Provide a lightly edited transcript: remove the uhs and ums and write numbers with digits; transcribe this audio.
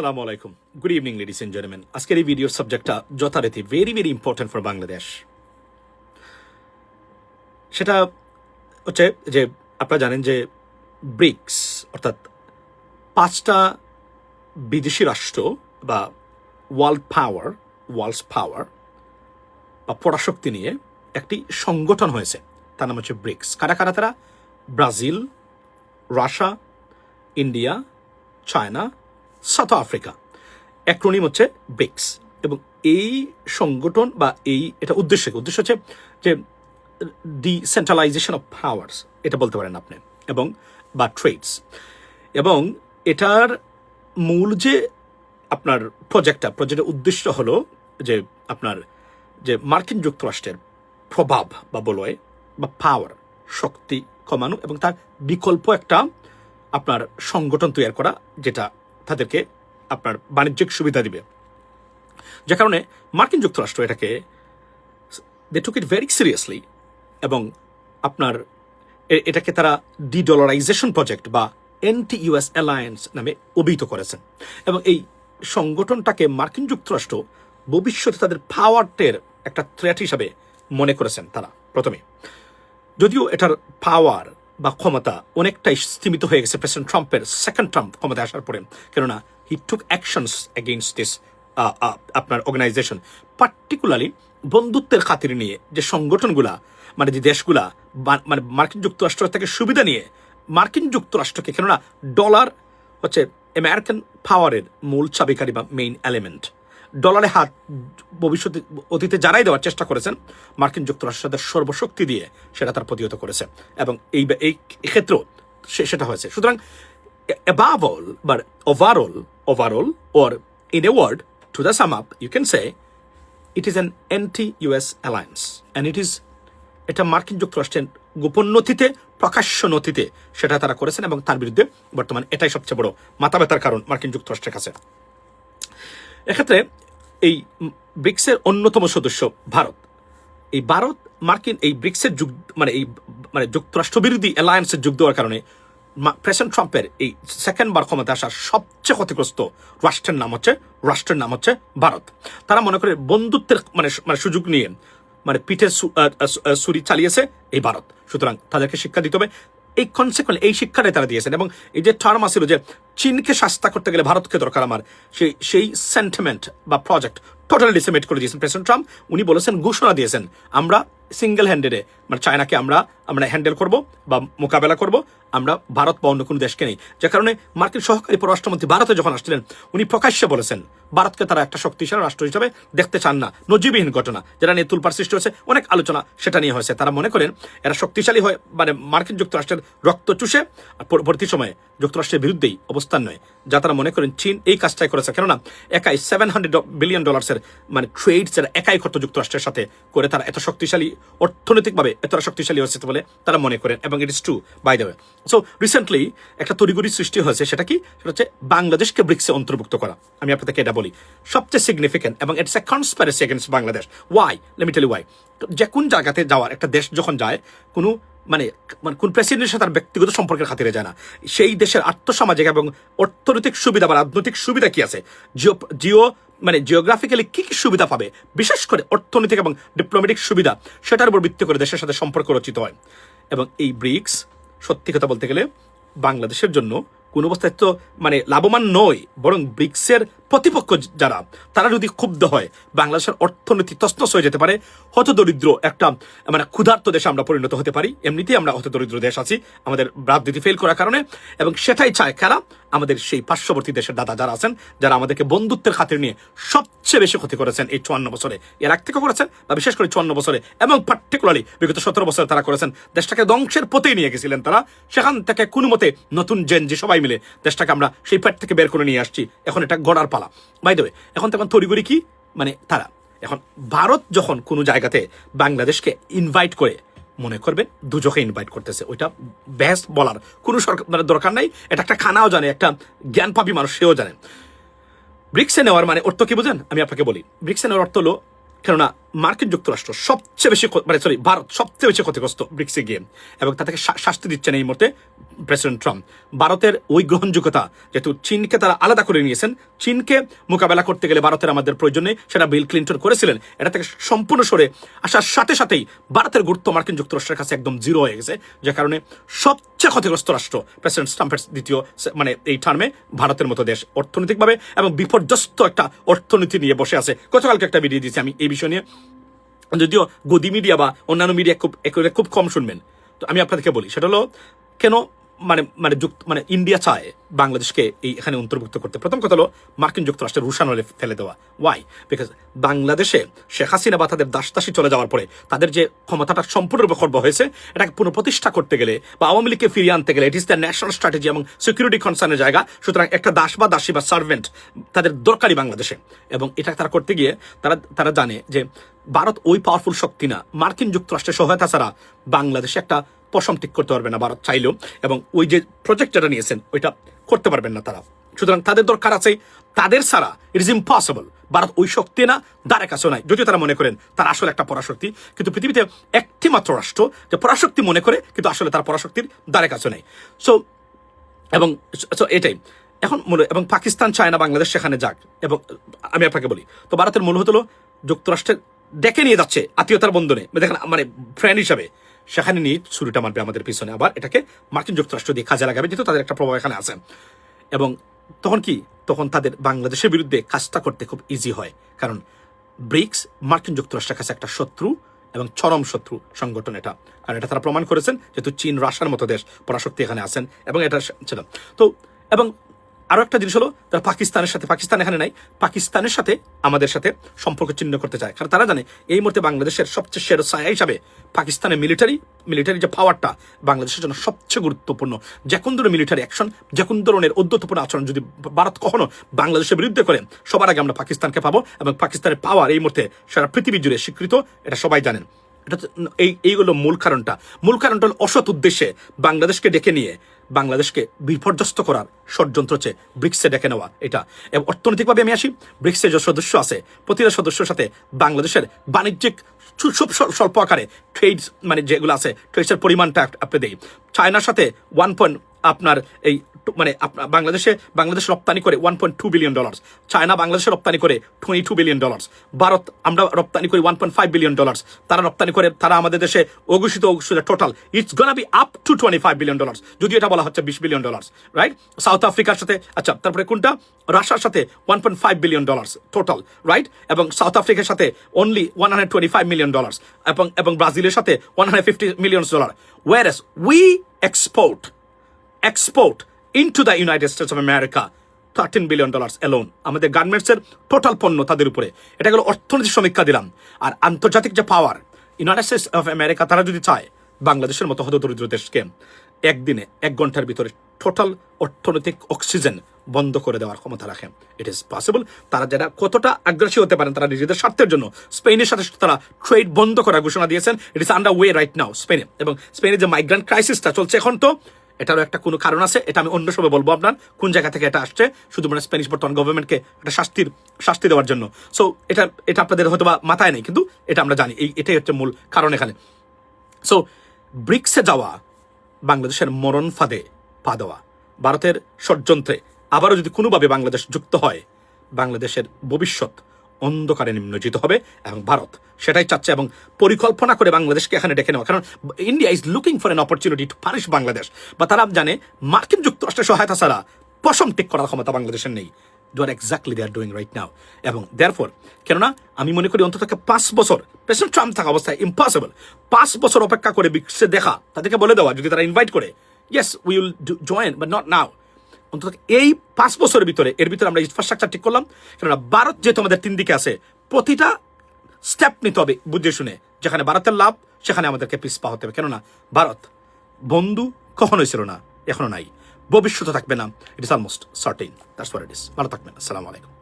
আসসালামু আলাইকুম, good evening ladies and gentleman. আজকের এই ভিডিওর সাবজেক্টটা যথারীতি very very important for Bangladesh. সেটা হচ্ছে যে আপনারা জানেন যে ব্রিক্স অর্থাৎ পাঁচটা বিদেশি রাষ্ট্র বা ওয়ার্ল্ডস পাওয়ার বা পরাশক্তি নিয়ে একটি সংগঠন হয়েছে, তার নাম হচ্ছে ব্রিক্স। কারা কারা তারা? Brazil, Russia, India, China, south Africa. Acronym হচ্ছে ব্রিক্স। এবং এই সংগঠন বা এটা উদ্দেশ্য হচ্ছে যে ডিসেন্ট্রালাইজেশন অফ পাওয়ার্স, এটা বলতে পারেন আপনি, এবং বা ট্রেডস। এবং এটার মূল যে আপনার প্রজেক্টের উদ্দেশ্য হলো যে আপনার যে মার্কিন যুক্তরাষ্ট্রের প্রভাব বা বলয় বা পাওয়ার, শক্তি কমানো এবং তার বিকল্প একটা আপনার সংগঠন তৈরি করা, যেটা তাদেরকে আপনার বাণিজ্যিক সুবিধা দিবে। যে কারণে মার্কিন যুক্তরাষ্ট্র দে টুক ইট ভেরি সিরিয়াসলি এবং আপনার এটাকে তারা ডিডলারাইজেশন প্রজেক্ট বা এন্টি ইউএস অ্যালায়েন্স নামে অভিহিত করেছেন। এবং এই সংগঠনটাকে মার্কিন যুক্তরাষ্ট্র ভবিষ্যতে তাদের পাওয়ারের একটা থ্রেট হিসাবে মনে করেছেন তারা প্রথমে। যদিও এটার পাওয়ার বা ক্ষমতা অনেকটাই স্থিমিত হয়ে গেছে প্রেসিডেন্ট ট্রাম্পের সেকেন্ড টার্ম ক্ষমতায় আসার পরে, কেননা হি টুক অ্যাকশনস এগেইনস্ট দিস আপনার অর্গানাইজেশন। পার্টিকুলারলি বন্ধুত্বের খাতির নিয়ে যে সংগঠনগুলা, মানে যে দেশগুলা মানে মার্কিন যুক্তরাষ্ট্র থেকে সুবিধা নিয়ে মার্কিন যুক্তরাষ্ট্রকে, কেননা ডলার হচ্ছে আমেরিকান পাওয়ারের মূল চাবিকারী বা মেইন এলিমেন্ট। ডলারে হাত ভবিষ্যতে অতীতে যারাই দেওয়ার চেষ্টা করেছেন, মার্কিন যুক্তরাষ্ট্র তাদের সর্বশক্তি দিয়ে সেটা তার প্রতিহত করেছে এবং এই ক্ষেত্রেও সেটা হয়েছে। সুতরাং above all but overall or in a word, to the sum up you can say it is an anti-US alliance and এটা মার্কিন যুক্তরাষ্ট্রের গোপন নথিতে, প্রকাশ্য নথিতে সেটা তারা করেছেন এবং তার বিরুদ্ধে বর্তমান এটাই সবচেয়ে বড় মাথা ব্যথার কারণ মার্কিন যুক্তরাষ্ট্রের কাছে। এক্ষেত্রে এই ব্রিক্সের অন্যতম সদস্য ভারত। এই ভারত মার্কিন এই ব্রিক্সের মানে যুক্তরাষ্ট্র বিরোধী অ্যালায়েন্সের যুগ দেওয়ার কারণে প্রেসিডেন্ট ট্রাম্পের এই সেকেন্ডবার ক্ষমতা আসার সবচেয়ে ক্ষতিগ্রস্ত রাষ্ট্রের নাম হচ্ছে ভারত। তারা মনে করে বন্ধুত্বের মানে সুযোগ নিয়ে পিঠে ছুরি চালিয়েছে এই ভারত। সুতরাং তাদেরকে শিক্ষা দিতে হবে। এই কনসেপ্ট, এই শিক্ষাটাই তারা দিয়েছেন। এবং এই যে টার্ম আসছিল যে চীনকে শাস্তা করতে গেলে ভারতকে দরকার আমার, সেই সেন্টিমেন্ট বা প্রজেক্ট টোটালি ডিসেমিনেট করে দিয়েছেন প্রেসিডেন্ট ট্রাম্প। উনি বলেছেন, ঘোষণা দিয়েছেন, আমরা সিঙ্গেল হ্যান্ডেডে মানে চায়নাকে আমরা হ্যান্ডেল করব বা মোকাবেলা করব, আমরা ভারত বা অন্য কোনো দেশকে নেই। যে কারণে মার্কিন সহকারী পররাষ্ট্রমন্ত্রী ভারতে যখন আসছিলেন, উনি প্রকাশ্যে বলেছেন ভারতকে তারা একটা শক্তিশালী রাষ্ট্র হিসাবে দেখতে চান না। নজিরবিহীন ঘটনা যেটা নিয়ে তুলপার সৃষ্টি হয়েছে, অনেক আলোচনা সেটা নিয়ে হয়েছে। তারা মনে করেন এরা শক্তিশালী হয় মানে মার্কিন যুক্তরাষ্ট্রের রক্ত চুষে পরবর্তী সময়ে যুক্তরাষ্ট্রের বিরুদ্ধেই অবস্থান নয়, যা তারা মনে করেন চীন এই কাজটাই করেছে। কেননা একাই $700 বিলিয়ন মানে ট্রেড যারা একাই করতো যুক্তরাষ্ট্রের সাথে করে, তারা এত শক্তিশালী অর্থনৈতিকভাবে এতটা শক্তিশালী হয়েছে বলে তারা মনে করেন। এবং it is true by the way. So recently একটা তড়িঘড়ি সৃষ্টি হয়েছে, সেটা কি? সেটা হচ্ছে বাংলাদেশকে ব্রিক্সে অন্তর্ভুক্ত করা। আমি আপনাদেরকে এটা বলি সবচেয়ে সিগনিফিকেন্ট, এবং it's a conspiracy against Bangladesh. Why? Let me tell you why. যে কোন জায়গাতে যাওয়ার একটা দেশ যখন যায়, কোনো কোন প্রেসিডেন্টের সাথে তার ব্যক্তিগত সম্পর্কের খাতিরে যায় না। সেই দেশের আর্থসামাজিক এবং অর্থনৈতিক সুবিধা বা রাজনৈতিক সুবিধা কি আছে, জিওগ্রাফিক্যালি কি কি সুবিধা পাবে, বিশেষ করে অর্থনৈতিক এবং ডিপ্লোম্যাটিক সুবিধা, সেটার উপর ভিত্তি করে দেশের সাথে সম্পর্ক রচিত হয়। এবং এই ব্রিক্স সত্যি কথা বলতে গেলে বাংলাদেশের জন্য কোন অবস্থায় তো লাভবান নয়, বরং ব্রিক্সের প্রতিপক্ষ যারা, তারা যদি ক্ষুব্ধ হয়, বাংলাদেশের অর্থনীতি তছনছ হয়ে যেতে পারে। হতদরিদ্র একটা ক্ষুধার্ত দেশে আমরা পরিণত হতে পারি। এমনিতেই আমরা হতদরিদ্র দেশ আছি আমাদের রাজনীতি ফেল করার কারণে। এবং সেটাই চায় কারা? আমাদের সেই পার্শ্ববর্তী দেশের দাদা যারা আছেন, যারা আমাদেরকে বন্ধুত্বের খাতির নিয়ে সবচেয়ে বেশি ক্ষতি করেছেন এই 54 বছরে, এর আগ থেকেও করেছেন বা বিশেষ করে 54 বছরে, এবং পার্টিকুলারলি বিগত 17 বছরে তারা করেছেন। দেশটাকে ধ্বংসের পথেই নিয়ে গেছিলেন তারা। সেখান থেকে কোনো মতে নতুন যে সবাই মিলে দেশটাকে আমরা সেই পেট থেকে বের করে নিয়ে আসছি। এখন এটা গড়ার পালা। বাই দ্য ওয়ে, এখন তড়িঘড়ি কি তারা এখন ভারত যখন কোনো জায়গাতে বাংলাদেশকে ইনভাইট করে, মনে করবেন দুজকে ইনভাইট করতেছে, ওইটা বেস্ট বলার কোনো দরকার নাই। এটা একটা খানাও জানে, একটা জ্ঞান পাবি মানুষ সেও জানে। ব্রিক্সে নেওয়ার অর্থ কি বুঝেন? আমি আপনাকে বলি। ব্রিক্সে নেওয়ার অর্থ হলো, কেননা মার্কিন যুক্তরাষ্ট্র সবচেয়ে বেশি ভারত সবচেয়ে বেশি ক্ষতিগ্রস্ত ব্রিক্সে গিয়ে, এবং তাদেরকে শাস্তি দিচ্ছেন এই মুহূর্তে প্রেসিডেন্ট ট্রাম্প। ভারতের ওই গ্রহণযোগ্যতা, যেহেতু চীনকে তারা আলাদা করে নিয়েছেন, চীনকে মোকাবেলা করতে গেলে ভারতের আমাদের প্রয়োজন নেই, সেটা বিল ক্লিন্টন করেছিলেন। এটা থেকে সম্পূর্ণ সরে আসার সাথে সাথেই ভারতের গুরুত্ব মার্কিন যুক্তরাষ্ট্রের কাছে একদম জিরো হয়ে গেছে, যে কারণে সবচেয়ে ক্ষতিগ্রস্ত রাষ্ট্র প্রেসিডেন্ট ট্রাম্পের দ্বিতীয় এই টার্মে ভারতের মতো দেশ অর্থনৈতিকভাবে এবং বিপর্যস্ত একটা অর্থনীতি নিয়ে বসে আছে। গতকালকে একটা ভিডিও দিয়েছি আমি এই বিষয় নিয়ে, যদিও গদি মিডিয়া বা অন্যান্য মিডিয়া খুব কম শুনবেন। তো আমি আপনাদেরকে বলি, সেটা হলো কেন ইন্ডিয়া চায় বাংলাদেশকে এখানে অন্তর্ভুক্ত করতে। প্রথম কথা হলো মার্কিন যুক্তরাষ্ট্রের রুশানলে ফেলে দেওয়া। ওয়াই? বিকজ বাংলাদেশে শেখ হাসিনা বা তাদের দাসদাসী চলে যাওয়ার পরে তাদের যে ক্ষমতাটা সম্পূর্ণরূপে খর্ব হয়েছে, এটাকে পুনঃপ্রতিষ্ঠা করতে গেলে বা আওয়ামী লীগকে ফিরিয়ে আনতে গেলে ইট ইস দ্য ন্যাশনাল স্ট্র্যাটেজি এবং সিকিউরিটি কনসার্নের জায়গা। সুতরাং একটা দাস বা দাসী বা সার্ভেন্ট তাদের দরকারি বাংলাদেশে, এবং এটা তারা করতে গিয়ে তারা জানে যে ভারত ওই পাওয়ারফুল শক্তি না, মার্কিন যুক্তরাষ্ট্রের সহায়তা ছাড়া বাংলাদেশে একটা পশম ঠিক করতে পারবে না ভারত চাইলেও, এবং ওই যে প্রজেক্ট যেটা নিয়েছেন ওইটা করতে পারবেন না তারা। সুতরাং তাদের দরকার আছে, তাদের ছাড়া ইট ইজ ইম্পসিবল। ভারত ওই শক্তি না, দ্বারে কাছেও নাই, যদিও তারা মনে করেন তারা আসলে একটা পরাশক্তি, কিন্তু পৃথিবীতে একটি মাত্র রাষ্ট্র যে পরাশক্তি মনে করে কিন্তু আসলে তার পরাশক্তির দ্বারে কাছেও নেই। সো এটাই এখন এবং পাকিস্তান চায় না বাংলাদেশ সেখানে যাক। এবং আমি আপনাকে বলি, তো ভারতের মূল হলো যুক্তরাষ্ট্রের ডেকে নিয়ে যাচ্ছে আত্মীয়তার বন্ধনে, দেখেন ফ্রেন্ড হিসাবে, সেখানে নিয়ে ছুরিটা মারবে আমাদের পিছনে, আবার এটাকে মার্কিন যুক্তরাষ্ট্র দিয়ে কাজে লাগাবে, যেহেতু তাদের একটা প্রভাব এখানে আছে। এবং তখন তাদের বাংলাদেশের বিরুদ্ধে কাজটা করতে খুব ইজি হয়, কারণ ব্রিক্স মার্কিন যুক্তরাষ্ট্রের কাছে একটা শত্রু এবং চরম শত্রু সংগঠন এটা। কারণ এটা তারা প্রমাণ করেছেন, যেহেতু চীন রাশিয়ার মতো দেশ পরাশক্তি এখানে আছেন, এবং এটা ছিল তো। এবং আরো একটা জিনিস হলো, তারা পাকিস্তান এখানে নাই, পাকিস্তানের সাথে আমাদের সাথে সম্পর্ক চিহ্ন করতে চায়, কারণ তারা জানে এই মুহূর্তে বাংলাদেশের সবচেয়ে সেরা ছায়া হিসাবে পাকিস্তানের মিলিটারি যে পাওয়ারটা বাংলাদেশের জন্য সবচেয়ে গুরুত্বপূর্ণ। যে কোন ধরনের মিলিটারি অ্যাকশন, যে কোন ধরনের ঔদ্ধত্যপূর্ণ আচরণ যদি ভারত কখনো বাংলাদেশের বিরুদ্ধে করে, সবার আগে আমরা পাকিস্তানকে পাবো, এবং পাকিস্তানের পাওয়ার এই মুহূর্তে সারা পৃথিবী জুড়ে স্বীকৃত, এটা সবাই জানেন। এটা এইগুলো মূল কারণটা হল অসৎ উদ্দেশ্যে বাংলাদেশকে ডেকে নিয়ে বাংলাদেশকে বিপর্যস্ত করার ষড়যন্ত্র হচ্ছে ব্রিক্সে ডেকে নেওয়া এটা। এবং অর্থনৈতিকভাবে আমি আসি, ব্রিক্সে যে সদস্য আছে প্রতিটা সদস্যের সাথে বাংলাদেশের বাণিজ্যিক খুব স্বল্প আকারে ট্রেড যেগুলো আছে ট্রেডসের পরিমাণটা আপনি দেই। চায়নার সাথে বাংলাদেশ রপ্তানি করে $1.2 বিলিয়ন, চায়না বাংলাদেশে রপ্তানি করে $22 বিলিয়ন, ভারত আমরা রপ্তানি করি $1.5 বিলিয়ন, তারা রপ্তানি করে, তারা আমাদের দেশে অঘোষিত total it's gonna be up to $25 billion, যদিও এটা বলা হচ্ছে $20 বিলিয়ন, রাইট? সাউথ আফ্রিকার সাথে, আচ্ছা, তারপরে কোনটা, রাশিয়ার সাথে $1.5 বিলিয়ন টোটাল, রাইট? এবং সাউথ আফ্রিকার সাথে অনলি $125 মিলিয়ন, এবং ব্রাজিলের সাথে $150 million, whereas we export into the United States of America $13 billion alone. আমাদের গার্মেন্টসের টোটাল পণ্য তাদের উপরে। এটা গেল অর্থনৈতিক সমীক্ষা দিলাম। আর আন্তর্জাতিক যে পাওয়ার, ইউনাইটেড স্টেটস অফ আমেরিকা তারা যদি চায় বাংলাদেশের মতো হতদরিদ্র দেশকে একদিনে 1 ঘন্টার ভিতরে টোটাল অর্থনৈতিক অক্সিজেন বন্ধ করে দেওয়ার ক্ষমতা রাখে, ইট ইজ পসিবল। তারা যারা কতটা আগ্রাসী হতে পারেন, তারা নিজেদের স্বার্থের জন্য স্পেনের সাথে তারা ট্রেড বন্ধ করার ঘোষণা দিয়েছেন। ইট ইস আন্ডার ওয়ে রাইট নাও স্পেনে। এবং স্পেনের যে মাইগ্রেন্ট ক্রাইসিসটা চলছে এখন, তো এটারও একটা কোনো কারণ আছে, এটা আমি অন্য সময় বলবো আপনার কোন জায়গা থেকে এটা আসছে, শুধু স্প্যানিশ বর্তমান গভর্নমেন্টকে একটা শাস্তি দেওয়ার জন্য। সো এটা আপনাদের হয়তো বা মাথায় নেই, কিন্তু এটা আমরা জানি, এটাই হচ্ছে মূল কারণ এখানে। সো ব্রিক্সে যাওয়া বাংলাদেশের মরণ ফাঁদে পা দেওয়া, ভারতের ষড়যন্ত্রে আবারও যদি কোনোভাবে বাংলাদেশ যুক্ত হয়, বাংলাদেশের ভবিষ্যৎ অন্ধকারে নিমজ্জিত হবে, এবং ভারত সেটাই চাচ্ছে এবং পরিকল্পনা করে বাংলাদেশকে এখানে ডেকে নেওয়া। কারণ India is looking for N opportunity to punish Bangladesh, বা তারা জানে মার্কিন যুক্তরাষ্ট্রের সহায়তা ছাড়া পশম টিক করার ক্ষমতা বাংলাদেশের নেই। Do are exactly they are doing right now. এবং দেয়ারফর, কেননা আমি মনে করি অন্তত 5 বছর প্রেসিডেন্ট ট্রাম্প থাকা অবস্থায় ইম্পসিবল, 5 বছর অপেক্ষা করে ব্রিক্সে দেখা, তাদেরকে বলে দেওয়া যদি তারা ইনভাইট করে, yes we will join but not now. অন্তত এই 5 বছরের ভিতরে আমরা ইনফ্রাস্ট্রাকচার ঠিক করলাম। কেননা ভারত যেহেতু আমাদের 3 দিকে আছে, প্রতিটা স্টেপ নিতে হবে বুঝে শুনে, যেখানে ভারতের লাভ সেখানে আমাদেরকে পিছপা হতে হবে। কেননা ভারত বন্ধু কখনোই ছিল না, এখনো নাই, ভবিষ্যতে থাকবে না, it is almost certain. That's what it is. ভালো থাকবেন। আসসালামু আলাইকুম।